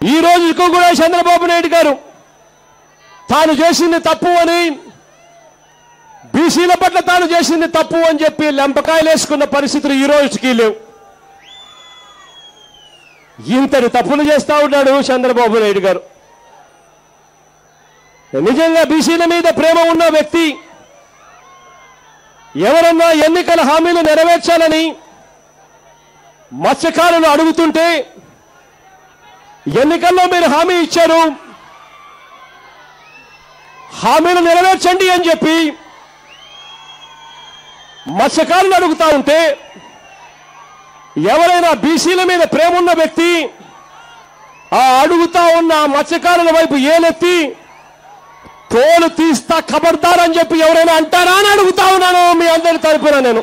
ఈ రోజుకు కూడా చంద్రబాబు నాయుడు గారు తాను చేసింది తప్పు అని, బీసీల పట్ల తాను చేసింది తప్పు అని చెప్పి లెంపకాయలు వేసుకున్న పరిస్థితులు ఈ రోజుకి లేవు. ఇంతటి తప్పులు చేస్తా ఉన్నాడు చంద్రబాబు నాయుడు గారు. నిజంగా బీసీల మీద ప్రేమ ఉన్న వ్యక్తి ఎవరన్నా ఎన్నికల హామీలు నెరవేర్చాలని మత్స్యకారులు అడుగుతుంటే, ఎన్నికల్లో మీరు హామీ ఇచ్చారు, హామీలు నెరవేర్చండి అని చెప్పి మత్స్యకారులు అడుగుతా ఉంటే, ఎవరైనా బీసీల మీద ప్రేమ ఉన్న వ్యక్తి ఆ అడుగుతా ఉన్న మత్స్యకారుల వైపు ఏలెత్తి తోలు తీస్తా ఖబర్దారని చెప్పి ఎవరైనా అంటారా అని అడుగుతా ఉన్నాను మీ అందరి తరపున. నేను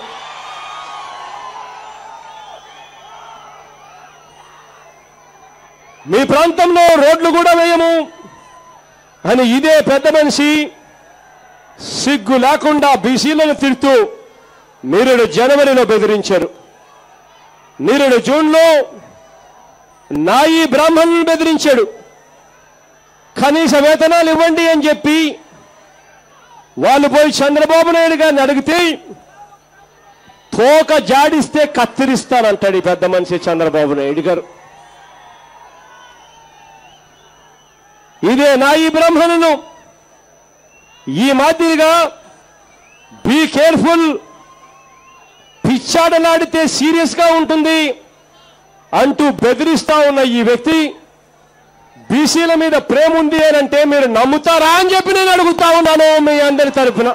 మీ ప్రాంతంలో రోడ్లు కూడా వేయము అని ఇదే పెద్ద మనిషి సిగ్గు లేకుండా బీసీలను తిడుతూ నిరుడు జనవరిలో బెదిరించారు. నిరుడు జూన్లో నాయి బ్రాహ్మణులను బెదిరించాడు. కనీస వేతనాలు ఇవ్వండి అని చెప్పి వాళ్ళు పోయి చంద్రబాబు నాయుడు గారిని అడిగితే తోక జాడిస్తే కత్తిరిస్తానంటాడు ఈ పెద్ద మనిషి చంద్రబాబు నాయుడు గారు. ఇదే నాయి బ్రాహ్మణులు ఈ మాదిరిగా బీ కేర్ఫుల్, పిచ్చాడలాడితే సీరియస్ గా ఉంటుంది అంటూ బెదిరిస్తా ఉన్న ఈ వ్యక్తి బీసీల మీద ప్రేమ ఉంది అని అంటే మీరు నమ్ముతారా అని చెప్పి నేను అడుగుతా ఉన్నాను మీ అందరి తరఫున.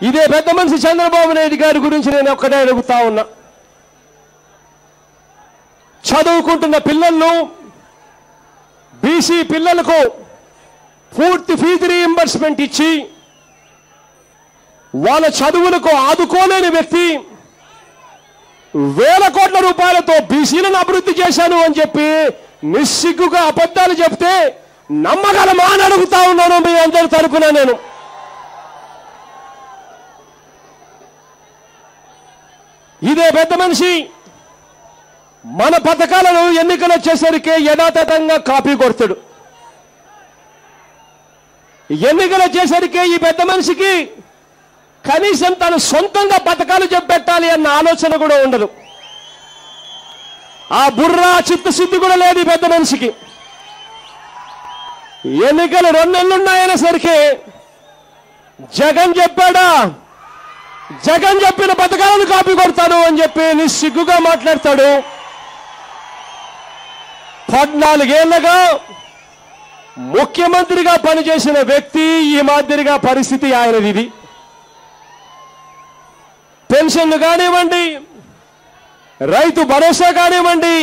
ఇదే పెద్ద మనిషి చంద్రబాబు నాయుడు గారి గురించి నేను ఒక్కటే అడుగుతా ఉన్నా. చదువుకుంటున్న పిల్లలను, బీసీ పిల్లలకు పూర్తి ఫీజు రీయింబర్స్మెంట్ ఇచ్చి వాళ్ళ చదువులకు ఆదుకోలేని వ్యక్తి వేల కోట్ల రూపాయలతో బీసీలను అభివృద్ధి చేశాను అని చెప్పి నిస్సిగ్గుగా అబద్ధాలు చెప్తే నమ్మగలమా అని అడుగుతా ఉన్నాను మీ అందరి తరపున. నేను ఇదే పెద్ద మనిషి మన పథకాలను ఎన్నికలు వచ్చేసరికి యథాతథంగా కాపీ కొడతాడు. ఎన్నికలు వచ్చేసరికి ఈ పెద్ద మనిషికి కనీసం తను సొంతంగా పథకాలు చెప్పెట్టాలి అన్న ఆలోచన కూడా ఉండదు. ఆ బుర్రా చిత్తశుద్ధి కూడా లేదు ఈ పెద్ద మనిషికి. ఎన్నికలు 2 నెలలున్నాయనేసరికి జగన్ చెప్పాడా, జగన్ చెప్పిన పథకాలను కాపీ కొడతాడు అని చెప్పి నిస్సిగ్గుగా మాట్లాడతాడు. 14 ఏళ్లుగా ముఖ్యమంత్రిగా పనిచేసిన వ్యక్తి ఈ మాదిరిగా పరిస్థితి ఆయనది. ఇది పెన్షన్లు కానివ్వండి, రైతు భరోసా కానివ్వండి,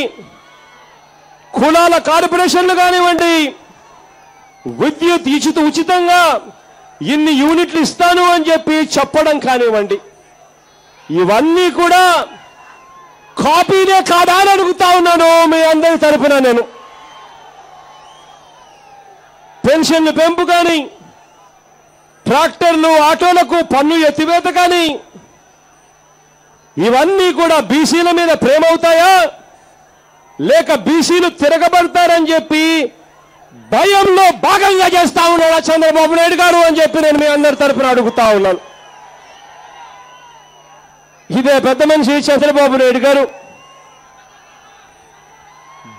కులాల కార్పొరేషన్లు కానివ్వండి, విద్యుత్ ఉచితంగా ఇన్ని యూనిట్లు ఇస్తాను అని చెప్పి చెప్పడం కానివ్వండి, ఇవన్నీ కూడా కాపీనే కాదా అని అడుగుతా ఉన్నాను మీ అందరి తరపున. నేను పెన్షన్లు పెంపు కానీ, ట్రాక్టర్లు ఆటోలకు పన్ను ఎత్తివేత కానీ, ఇవన్నీ కూడా బీసీల మీద ప్రేమ అవుతాయా లేక బీసీలు తిరగబడతారని చెప్పి భయంలో భాగంగా చేస్తా ఉన్నాడా చంద్రబాబు నాయుడు గారు అని చెప్పి నేను మీ అందరి తరపున అడుగుతా ఉన్నాను. ఇదే పెద్ద మనిషి చంద్రబాబు నాయుడు గారు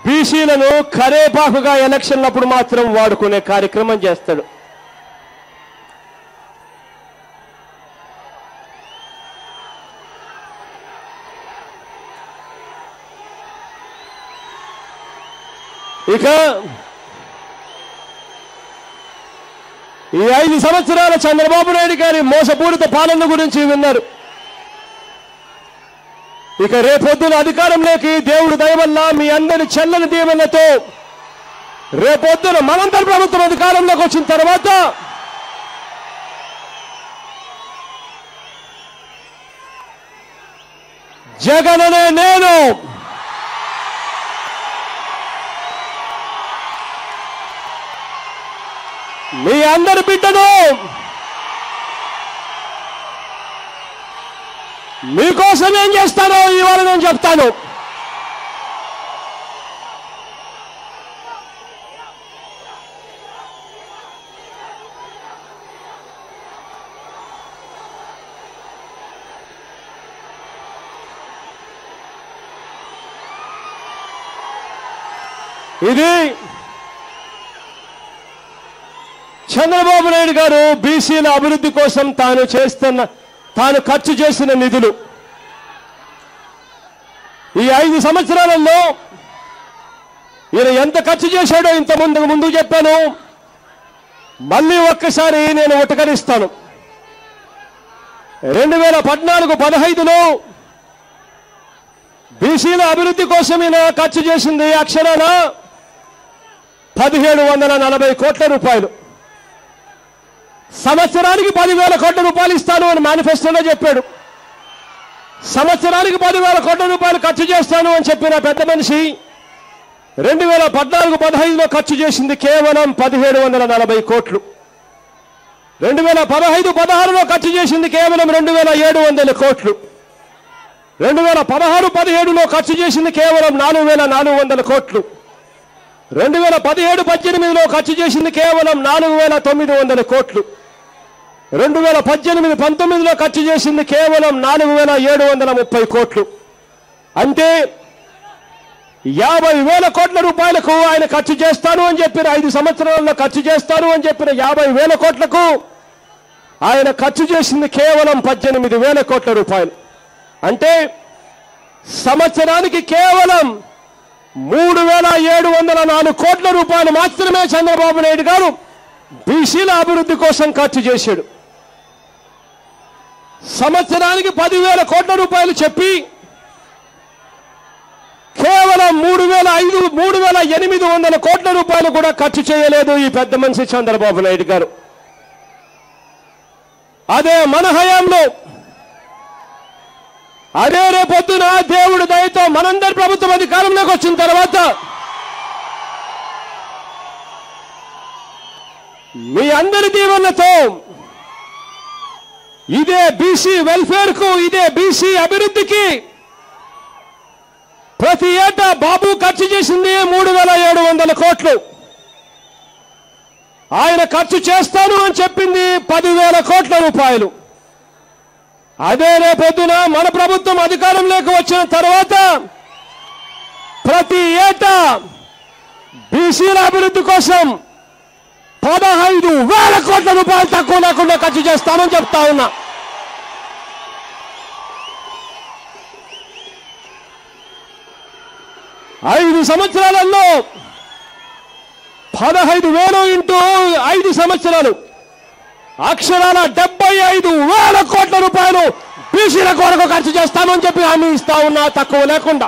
బీసీలను కరేపాకుగా ఎలక్షన్లప్పుడు మాత్రం వాడుకునే కార్యక్రమం చేస్తాడు. ఇక ఈ 5 సంవత్సరాల చంద్రబాబు నాయుడు గారి మోసపూరిత పాలన గురించి విన్నారు. ఇక రేపొద్దున అధికారంలోకి దేవుడు దయ వల్ల మీ అందరి చెల్లని దీవెనలతో రేపొద్దున మనందరి ప్రభుత్వం అధికారంలోకి వచ్చిన తర్వాత జగన్ అనే నేను మీ అందరి బిడ్డను మీకోసం ఏం చేస్తానో ఇవాళ నేను చెప్తాను. ఇది చంద్రబాబు నాయుడు గారు బీసీల అభివృద్ధి కోసం తాను ఖర్చు చేసిన నిధులు. ఈ 5 సంవత్సరాలలో ఈయన ఎంత ఖర్చు చేశాడో ఇంత ముందు చెప్పాను. మళ్ళీ ఒక్కసారి నేను ఉటకరిస్తాను. 2014-15లో బీసీల అభివృద్ధి కోసం ఈయన ఖర్చు చేసింది అక్షరాల 1740 కోట్ల రూపాయలు. సంవత్సరానికి 10,000 కోట్ల రూపాయలు ఇస్తాను అని మేనిఫెస్టోలో చెప్పాడు. సంవత్సరానికి 10,000 కోట్ల రూపాయలు ఖర్చు చేస్తాను అని చెప్పిన పెద్ద మనిషి 2014-15లో ఖర్చు చేసింది కేవలం 1740 కోట్లు. 2015-16లో ఖర్చు చేసింది కేవలం 2700 కోట్లు. 2016-17లో ఖర్చు చేసింది కేవలం 4400 కోట్లు. 2017-18లో ఖర్చు చేసింది కేవలం 4900 కోట్లు. 2018-19లో ఖర్చు చేసింది కేవలం 4730 కోట్లు. అంటే 50,000 కోట్ల రూపాయలకు ఆయన ఖర్చు చేస్తాను అని చెప్పిన 5 సంవత్సరాల్లో ఖర్చు చేస్తాను అని చెప్పిన 50,000 కోట్లకు ఆయన ఖర్చు చేసింది కేవలం 18,000 కోట్ల రూపాయలు. అంటే సంవత్సరానికి కేవలం 3,704 కోట్ల రూపాయలు మాత్రమే చంద్రబాబు నాయుడు గారు బీసీల అభివృద్ధి కోసం ఖర్చు చేశాడు. సంవత్సరానికి 10,000 కోట్ల రూపాయలు చెప్పి కేవలం 3,800 కోట్ల రూపాయలు కూడా ఖర్చు చేయలేదు ఈ పెద్ద మనిషి చంద్రబాబు నాయుడు గారు. అదే మన హయాంలో, అదే రేపొద్దున దేవుడి దయతో మనందరి ప్రభుత్వం అధికారంలోకి వచ్చిన తర్వాత మీ అందరి దీవెనలతో ఇదే బీసీ వెల్ఫేర్ కు, ఇదే బీసీ అభివృద్ధికి ప్రతి ఏటా బాబు ఖర్చు చేసింది 3,700 కోట్లు. ఆయన ఖర్చు చేస్తాను అని చెప్పింది 10,000 కోట్ల రూపాయలు. అదే రేపొద్దున మన ప్రభుత్వం అధికారంలోకి వచ్చిన తర్వాత ప్రతి ఏటా బీసీల అభివృద్ధి కోసం 15,000 కోట్ల రూపాయలు తక్కువ లేకుండా ఖర్చు చేస్తామని చెప్తా ఉన్నా. ఐదు సంవత్సరాలలో 15,000 ఇంటూ 5 సంవత్సరాలు అక్షరాల 75,000 కోట్ల రూపాయలు బీసీల కొరకు ఖర్చు చేస్తామని చెప్పి హామీ ఇస్తా ఉన్నా, తక్కువ లేకుండా.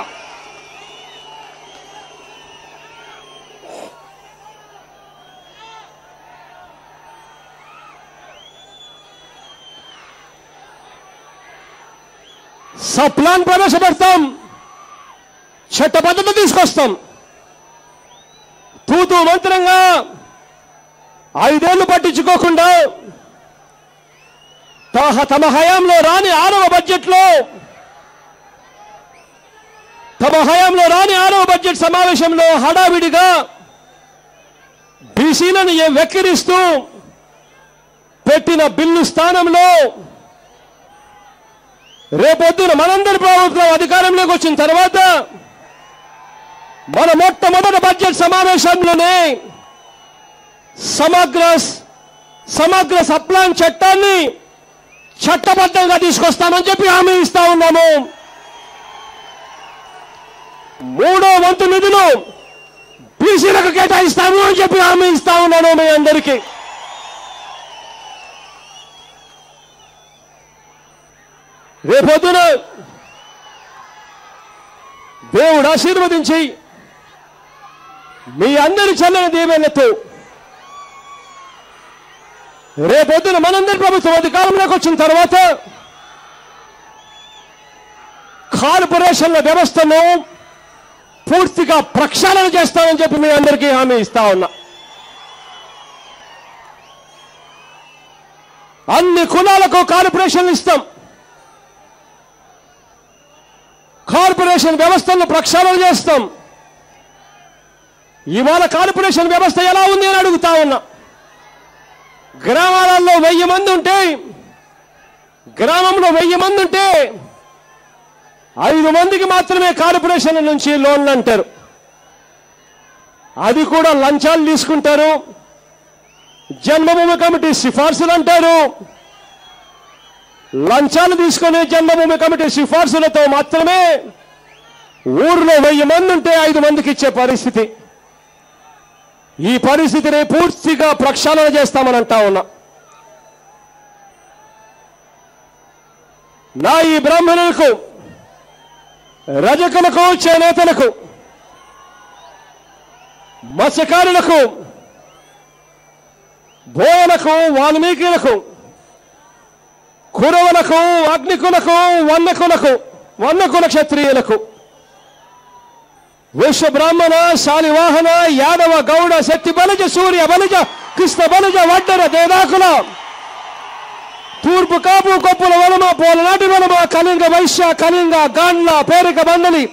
సప్లాన్ ప్రవేశపెడతాం, చట్టబద్ధత తీసుకొస్తాం. తూతూ మంత్రంగా 5 ఏళ్లు పట్టించుకోకుండా తమ హయాంలో రాని 6వ బడ్జెట్ సమావేశంలో హడావిడిగా బీసీలను వెక్కిరిస్తూ పెట్టిన బిల్లు స్థానంలో రేపొద్దున మనందరి ప్రభుత్వం అధికారంలోకి వచ్చిన తర్వాత మన మొట్టమొదటి బడ్జెట్ సమావేశంలోనే సమగ్ర సప్లాన్ చట్టాన్ని చట్టబద్ధంగా తీసుకొస్తామని చెప్పి హామీ ఇస్తా ఉన్నాము. 3వ వంతు నిధులు బీసీలకు కేటాయిస్తాము అని చెప్పి హామీ ఇస్తా ఉన్నాను మీ అందరికీ. రేపొద్దున దేవుడు ఆశీర్వదించి మీ అందరి చల్లని దీవెనలతో రేపొద్దున మనందరి ప్రభుత్వం అధికారంలోకి వచ్చిన తర్వాత కార్పొరేషన్ల వ్యవస్థను పూర్తిగా ప్రక్షాళన చేస్తామని చెప్పి మీ అందరికీ హామీ ఇస్తా ఉన్నా. అన్ని కులాలకు కార్పొరేషన్లు ఇస్తాం. కార్పొరేషన్ వ్యవస్థను ప్రక్షాళన చేస్తాం. ఇవాళ కార్పొరేషన్ వ్యవస్థ ఎలా ఉంది అని అడుగుతా ఉన్నా. గ్రామాలలో 1000 మంది ఉంటే, గ్రామంలో 1000 మంది ఉంటే 5 మందికి మాత్రమే కార్పొరేషన్ నుంచి లోన్లు అంటారు. అది కూడా లంచాలు తీసుకుంటారు. జన్మభూమి కమిటీ సిఫార్సులు అంటారు. లంచాలు తీసుకునే జన్మభూమి కమిటీ సిఫార్సులతో మాత్రమే ఊర్లో 1000 మంది ఉంటే 5 మందికి ఇచ్చే పరిస్థితి. ఈ పరిస్థితిని పూర్తిగా ప్రక్షాళన చేస్తామని అంటా ఉన్నా. నా ఈ బ్రాహ్మణులకు, రజకులకు, చేనేతలకు, మత్స్యకారులకు, బోయలకు, వాల్మీకులకు, కురవులకు, అగ్నికులకు, వన్నకుల క్షత్రియులకు, వైశ్య బ్రాహ్మణ, శాలివాహన, యాదవ, గౌడ, శక్తి బలిజ, సూర్య బలిజ, కృష్ణ బలిజ, వడ్డర, దేదాకుల, తూర్పు కాపు, కొప్పుల వనమ, పోలనాటి వనమ, కళింగ వైశ్య, కళింగ, గాండ్ల, పేరిక మండలి,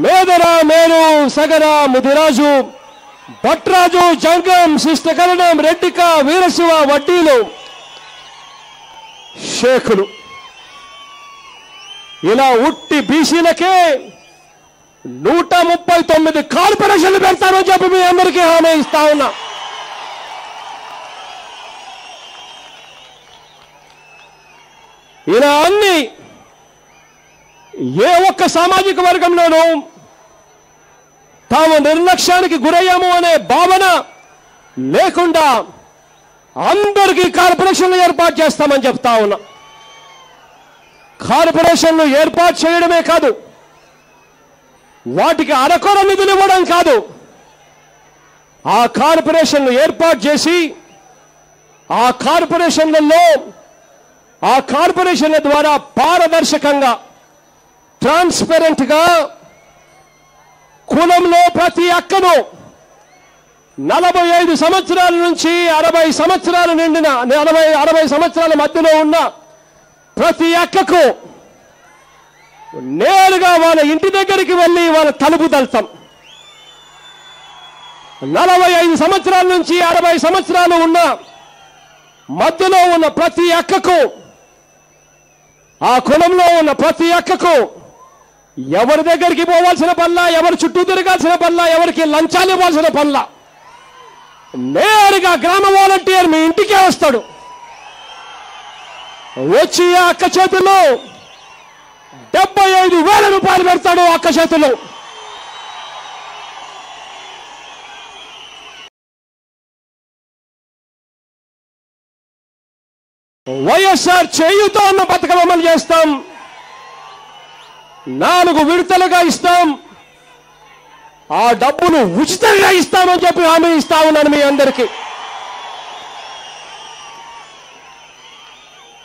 మేదర, మేరు, సగర, ముదిరాజు, భట్రాజు, జంగం, శిష్టకరణం, రెడ్డిక, వీరశివ, వడ్డీలు, షేకులు, ఇలా ఉట్టి బీసీలకే 139 కార్పొరేషన్లు పెడతామని చెప్పి మీ అందరికీ హామీ ఇస్తా ఉన్నా. ఇలా అన్ని ఏ ఒక్క సామాజిక వర్గంలోనూ తాము నిర్లక్ష్యానికి గురయ్యాము అనే భావన లేకుండా అందరికీ కార్పొరేషన్లు ఏర్పాటు చేస్తామని చెప్తా ఉన్నా. కార్పొరేషన్లు ఏర్పాటు చేయడమే కాదు, వాటికి అరకొర నిధులు ఇవ్వడం కాదు, ఆ కార్పొరేషన్లు ఏర్పాటు చేసి ఆ కార్పొరేషన్ల ద్వారా పారదర్శకంగా, ట్రాన్స్పరెంట్గా కులంలో ప్రతి అక్కను 45 సంవత్సరాల నుంచి 60 సంవత్సరాలు నిండిన 60 సంవత్సరాల మధ్యలో ఉన్న ప్రతి అక్కకు నేరుగా వాళ్ళ ఇంటి దగ్గరికి వెళ్ళి వాళ్ళ తలుపు తలుతాం. 45 సంవత్సరాల నుంచి 60 సంవత్సరాలు ఉన్న మధ్యలో ఉన్న ప్రతి అక్కకు, ఆ కులంలో ఉన్న ప్రతి అక్కకు ఎవరి దగ్గరికి పోవాల్సిన పనుల, ఎవరి చుట్టూ తిరగాల్సిన పనుల, ఎవరికి లంచాలు ఇవ్వాల్సిన పనుల, నేరుగా గ్రామ వాలంటీర్ మీ ఇంటికే వస్తాడు. వచ్చి ఆ అక్క చేతుల్లో 75,000 రూపాయలు పెడతాడు. అక్క చేతుల్లో వైఎస్ఆర్ చేయూత అన్న పథకం అమలు చేస్తాం. 4 విడతలుగా ఇస్తాం. ఆ డబ్బులు ఉచితంగా ఇస్తామని చెప్పి హామీ ఇస్తా ఉన్నాను మీ అందరికీ.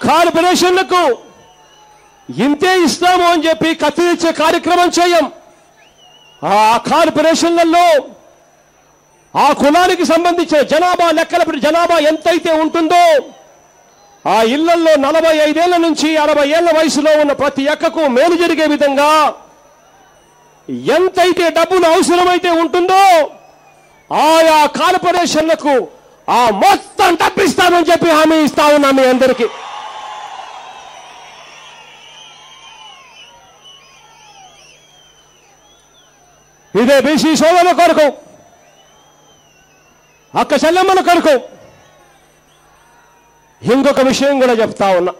కార్పొరేషన్లకు ఇంతే ఇస్తాము అని చెప్పి కత్తిరించే కార్యక్రమం చేయం. ఆ కార్పొరేషన్లలో ఆ కులానికి సంబంధించిన జనాభా లెక్కల జనాభా ఎంతైతే ఉంటుందో ఆ ఇళ్లలో 45 ఏళ్ల నుంచి 60 ఏళ్ల వయసులో ఉన్న ప్రతి అక్కకు మేలు జరిగే విధంగా ఎంతైతే డబ్బులు అవసరమైతే ఉంటుందో ఆయా కార్పొరేషన్లకు ఆ మొత్తం తప్పిస్తామని చెప్పి హామీ ఇస్తా ఉన్నా మీ అందరికీ. ఇదే బీసీ సోదరుల కొరకు, అక్క చెల్లెమ్మల కొరకు ఇంకొక విషయం కూడా చెప్తా ఉన్నా.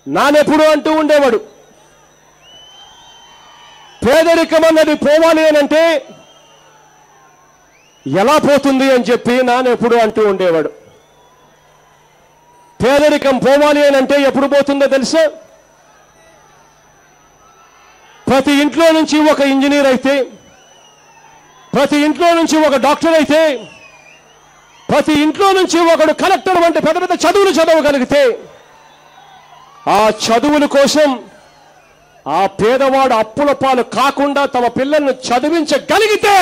నానెప్పుడు అంటూ ఉండేవాడు, పేదరికం అన్నది పోవాలి అనంటే ఎలా పోతుంది అని చెప్పి నానెప్పుడు అంటూ ఉండేవాడు. పేదరికం పోవాలి అనంటే ఎప్పుడు పోతుందో తెలుసా? ప్రతి ఇంట్లో నుంచి ఒక ఇంజనీర్ అయితే, ప్రతి ఇంట్లో నుంచి ఒక డాక్టర్ అయితే, ప్రతి ఇంట్లో నుంచి ఒకడు కలెక్టర్ వంటి పెద్ద పెద్ద చదువులు చదవగలిగితే ఆ చదువుల కోసం ఆ పేదవాడు అప్పుల పాలు కాకుండా తమ పిల్లలను చదివించగలిగితే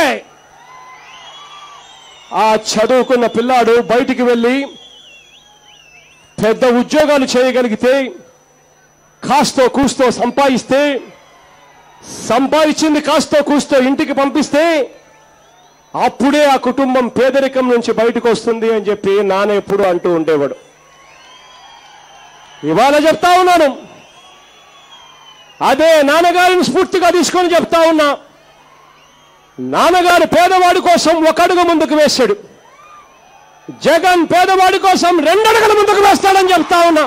ఆ చదువుకున్న పిల్లాడు బయటికి వెళ్ళి పెద్ద ఉద్యోగాలు చేయగలిగితే, కాస్తో కూస్తో సంపాదిస్తే, సంపాదించింది కాస్తో కూస్తో ఇంటికి పంపిస్తే అప్పుడే ఆ కుటుంబం పేదరికం నుంచి బయటకు వస్తుంది అని చెప్పి నాన్న ఎప్పుడు అంటూ ఉండేవాడు. ఇవాళ చెప్తా ఉన్నాను, అదే నాన్నగారిని స్ఫూర్తిగా తీసుకొని చెప్తా ఉన్నా. నాన్నగారు పేదవాడి కోసం ఒక అడుగు ముందుకు వేశాడు. జగన్ పేదవాడి కోసం 2 అడుగుల ముందుకు వేస్తాడని చెప్తా ఉన్నా.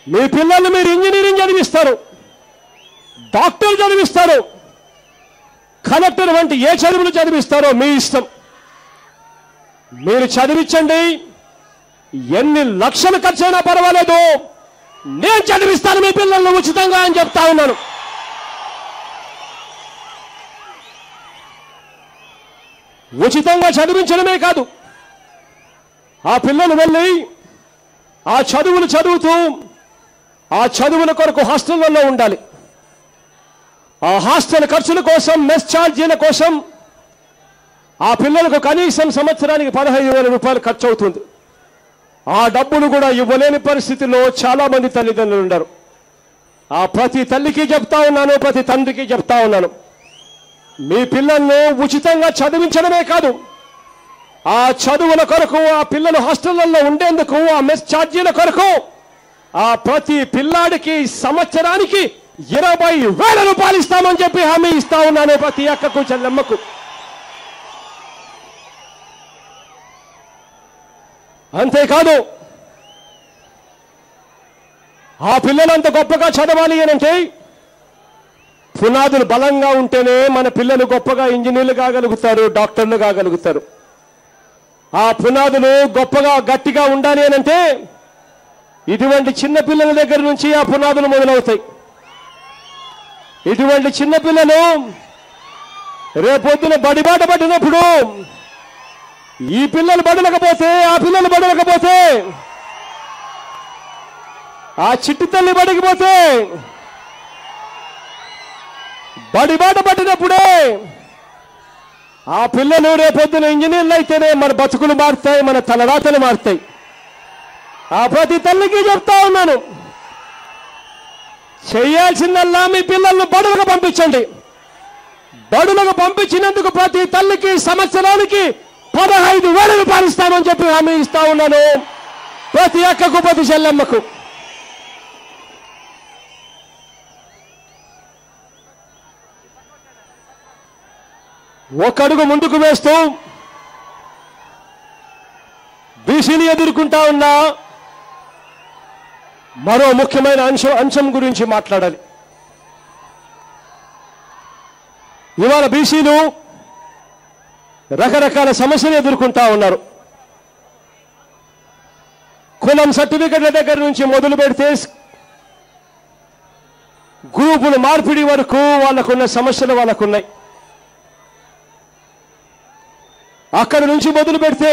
మీ పిల్లల్ని మీరు ఇంజనీరింగ్ చదివిస్తారు, డాక్టర్ చదివిస్తారు, కలెక్టర్ వంటి ఏ చదువులు చదివిస్తారో మీ ఇష్టం. మీరు చదివించండి, ఎన్ని లక్షలు ఖర్చైనా పర్వాలేదు, నేను చదివిస్తాను మీ పిల్లల్ని ఉచితంగా అని చెప్తా ఉన్నాను. ఉచితంగా చదివించడమే కాదు, ఆ పిల్లలు వెళ్ళి ఆ చదువులు చదువుతూ ఆ చదువుల కొరకు హాస్టళ్లలో ఉండాలి. ఆ హాస్టల్ ఖర్చుల కోసం, మెస్ ఛార్జీల కోసం ఆ పిల్లలకు కనీసం సంవత్సరానికి 15,000 రూపాయలు ఖర్చు అవుతుంది. ఆ డబ్బులు కూడా ఇవ్వలేని పరిస్థితిలో చాలా మంది తల్లిదండ్రులు ఉన్నారు. ఆ ప్రతి తల్లికి చెప్తా ఉన్నాను, ప్రతి తండ్రికి చెప్తా ఉన్నాను, మీ పిల్లలను ఉచితంగా చదివించడమే కాదు, ఆ చదువుల కొరకు, ఆ పిల్లలు హాస్టళ్లలో ఉండేందుకు, ఆ మెస్ ఛార్జీల కొరకు ఆ ప్రతి పిల్లాడికి సంవత్సరానికి 20,000 రూపాయలు ఇస్తామని చెప్పి హామీ ఇస్తా ఉన్నాను ప్రతి అక్కకు చెల్లెమ్మకు. అంతేకాదు, ఆ పిల్లలంత గొప్పగా చదవాలి అనంటే పునాదులు బలంగా ఉంటేనే మన పిల్లలు గొప్పగా ఇంజనీర్లు కాగలుగుతారు, డాక్టర్లు కాగలుగుతారు. ఆ పునాదులు గొప్పగా గట్టిగా ఉండాలి అనంటే ఇటువంటి చిన్న పిల్లల దగ్గర నుంచి ఆ పునాదులు మొదలవుతాయి. ఇటువంటి చిన్న పిల్లలు రేపొద్దున బడిబాట పట్టినప్పుడు ఈ పిల్లలు బడలకపోతే, ఆ పిల్లలు బడలకపోతే, ఆ చిట్టి తల్లి బడికిపోతే, బడిబాట పట్టినప్పుడే ఆ పిల్లలు రేపొద్దున ఇంజనీర్లు అయితేనే మన బతుకులు మారుతాయి, మన తలరాతలు మారుతాయి. ఆ ప్రతి తల్లికి చెప్తా ఉన్నాను, చేయాల్సిందల్లా మీ పిల్లలను బడులకు పంపించండి. బడులకు పంపించినందుకు ప్రతి తల్లికి సంవత్సరానికి 15,000 రూపాయలు ఇస్తామని చెప్పి హామీ ఇస్తా ఉన్నాను ప్రతి అక్కకు, ప్రతి చెల్లెమ్మకు. ఒక అడుగు ముందుకు వేస్తూ బీసీని ఎదుర్కొంటా ఉన్న మరో ముఖ్యమైన అంశం గురించి మాట్లాడాలి. ఇవాళ బీసీలు రకరకాల సమస్యలు ఎదుర్కొంటా ఉన్నారు. కులం సర్టిఫికెట్ల దగ్గర నుంచి మొదలు పెడితే గ్రూపుల మార్పిడి వరకు వాళ్ళకున్న సమస్యలు వాళ్ళకున్నాయి. అక్కడి నుంచి మొదలు పెడితే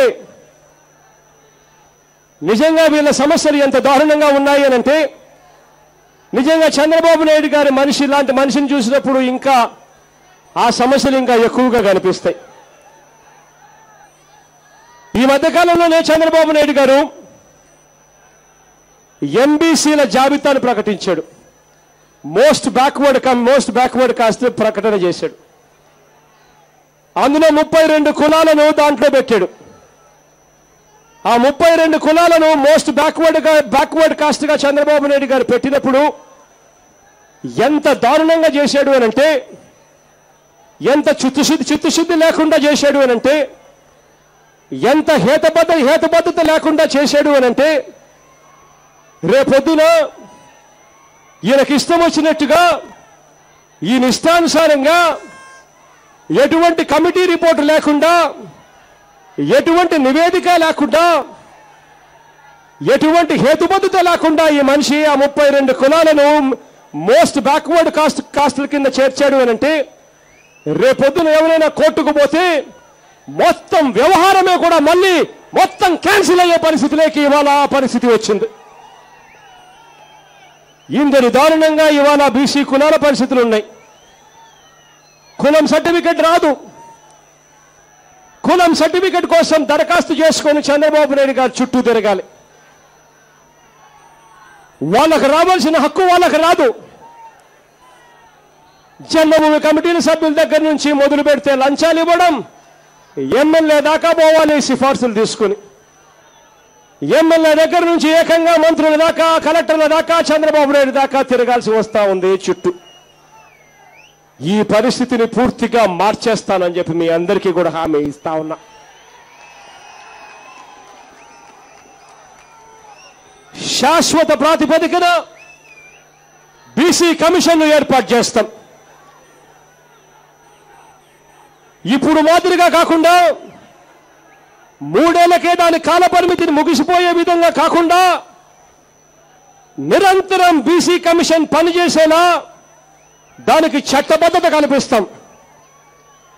నిజంగా వీళ్ళ సమస్యలు ఎంత దారుణంగా ఉన్నాయి అనంటే, నిజంగా చంద్రబాబు నాయుడు గారి మనిషి లాంటి మనిషిని చూసినప్పుడు ఇంకా ఆ సమస్యలు ఇంకా ఎక్కువగా కనిపిస్తాయి. ఈ మధ్యకాలంలోనే చంద్రబాబు నాయుడు గారు ఎంబీసీల జాబితాను ప్రకటించాడు. మోస్ట్ బ్యాక్వర్డ్ కాస్ట్ ప్రకటన చేశాడు. అందులో 32 కులాలను దాంట్లో పెట్టాడు. ఆ 32 కులాలను మోస్ట్ బ్యాక్వర్డ్ కాస్ట్ గా చంద్రబాబు నాయుడు గారు పెట్టినప్పుడు ఎంత దారుణంగా చేశాడు అనంటే, ఎంత చిత్తశుద్ధి లేకుండా చేశాడు అనంటే, ఎంత హేతుబద్ధత లేకుండా చేశాడు అనంటే, రేపొద్దున ఈయనకి ఇష్టం వచ్చినట్టుగా, ఈయన ఇష్టానుసారంగా ఎటువంటి కమిటీ రిపోర్టు లేకుండా, ఎటువంటి నివేదిక లేకుండా, ఎటువంటి హేతుబద్ధత లేకుండా ఈ మనిషి ఆ 32 కులాలను మోస్ట్ బ్యాక్వర్డ్ కాస్ట్ల కింద చేర్చాడు అనంటే, రేపొద్దున ఎవరైనా కోర్టుకు పోతే మొత్తం వ్యవహారమే కూడా మళ్ళీ మొత్తం క్యాన్సిల్ అయ్యే పరిస్థితిలోకి ఇవాళ ఆ పరిస్థితి వచ్చింది. ఇందరి దారుణంగా ఇవాళ బీసీ కులాల పరిస్థితులు ఉన్నాయి. కులం సర్టిఫికెట్ రాదు. కులం సర్టిఫికెట్ కోసం దరఖాస్తు చేసుకొని చంద్రబాబు నాయుడు గారు చుట్టూ తిరగాలి. వాళ్ళకు రావాల్సిన హక్కు వాళ్ళకు రాదు. జన్మభూమి కమిటీల సభ్యుల దగ్గర నుంచి మొదలు పెడితే లంచాలు ఇవ్వడం, ఎమ్మెల్యే దాకా పోవాలి సిఫార్సులు తీసుకుని. ఎమ్మెల్యే దగ్గర నుంచి ఏకంగా మంత్రుల దాకా, కలెక్టర్ల దాకా, చంద్రబాబు నాయుడు దాకా తిరగాల్సి వస్తా ఉంది చుట్టూ. ఈ పరిస్థితిని పూర్తిగా మార్చేస్తానని చెప్పి మీ అందరికీ కూడా హామీ ఇస్తా ఉన్నా. శాశ్వత ప్రాతిపదికన బీసీ కమిషన్ను ఏర్పాటు చేస్తాం. ఇప్పుడు మాదిరిగా కాకుండా 3 ఏళ్లకే దాని కాల పరిమితిని ముగిసిపోయే విధంగా కాకుండా నిరంతరం బీసీ కమిషన్ పనిచేసేలా దానికి చట్టబద్ధత కల్పిస్తాం.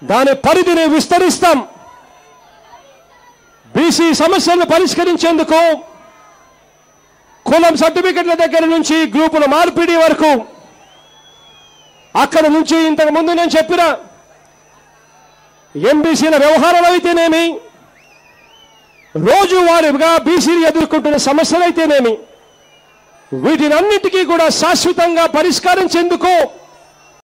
దాని పరిధిని విస్తరిస్తాం. బీసీ సమస్యలను పరిష్కరించేందుకు కులం సర్టిఫికెట్ల దగ్గర నుంచి గ్రూపుల మార్పిడి వరకు, అక్కడ నుంచి ఇంతకు ముందు నేను చెప్పిన ఎంబీసీల వ్యవహారాలు అయితేనేమి, రోజువారీగా బీసీలు ఎదుర్కొంటున్న సమస్యలైతేనేమి, వీటినన్నిటికీ కూడా శాశ్వతంగా పరిష్కరించేందుకు